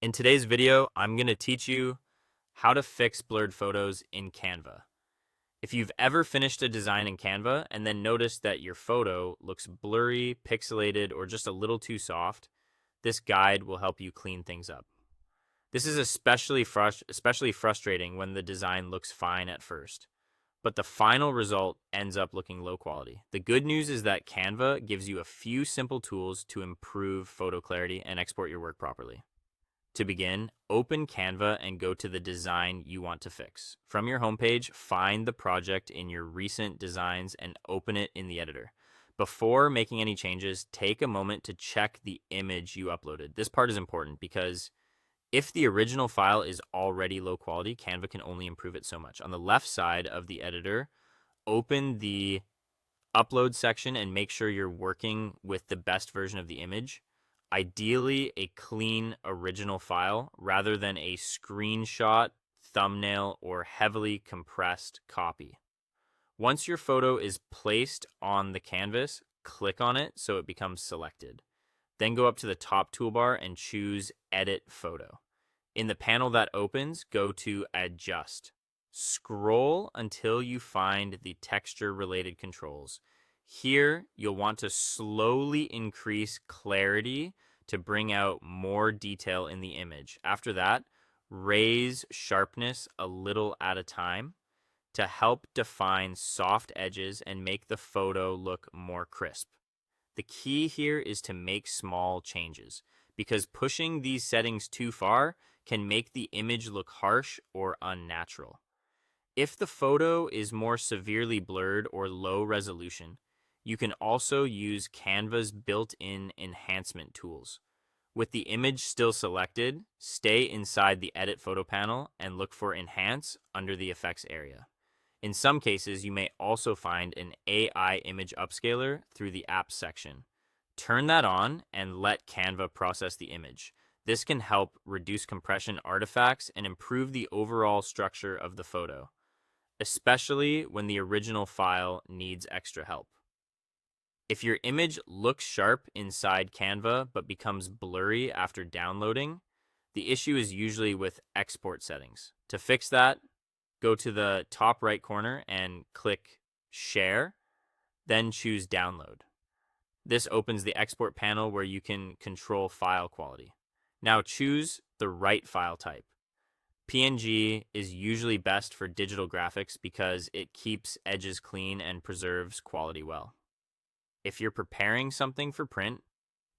In today's video, I'm going to teach you how to fix blurred photos in Canva. If you've ever finished a design in Canva and then noticed that your photo looks blurry, pixelated, or just a little too soft, this guide will help you clean things up. This is especially frustrating when the design looks fine at first, but the final result ends up looking low quality. The good news is that Canva gives you a few simple tools to improve photo clarity and export your work properly. To begin, open Canva and go to the design you want to fix. From your homepage, find the project in your recent designs and open it in the editor. Before making any changes, take a moment to check the image you uploaded. This part is important because if the original file is already low quality, Canva can only improve it so much. On the left side of the editor, open the upload section and make sure you're working with the best version of the image. Ideally, a clean original file rather than a screenshot, thumbnail, or heavily compressed copy. Once your photo is placed on the canvas, click on it so it becomes selected. Then go up to the top toolbar and choose Edit Photo. In the panel that opens, go to Adjust. Scroll until you find the texture-related controls. Here, you'll want to slowly increase clarity to bring out more detail in the image. After that, raise sharpness a little at a time to help define soft edges and make the photo look more crisp. The key here is to make small changes because pushing these settings too far can make the image look harsh or unnatural. If the photo is more severely blurred or low resolution, you can also use Canva's built-in enhancement tools. With the image still selected, stay inside the Edit Photo panel and look for Enhance under the Effects area. In some cases, you may also find an AI image upscaler through the Apps section. Turn that on and let Canva process the image. This can help reduce compression artifacts and improve the overall structure of the photo, especially when the original file needs extra help. If your image looks sharp inside Canva but becomes blurry after downloading, the issue is usually with export settings. To fix that, go to the top right corner and click Share, then choose Download. This opens the export panel where you can control file quality. Now choose the right file type. PNG is usually best for digital graphics because it keeps edges clean and preserves quality well. If you're preparing something for print,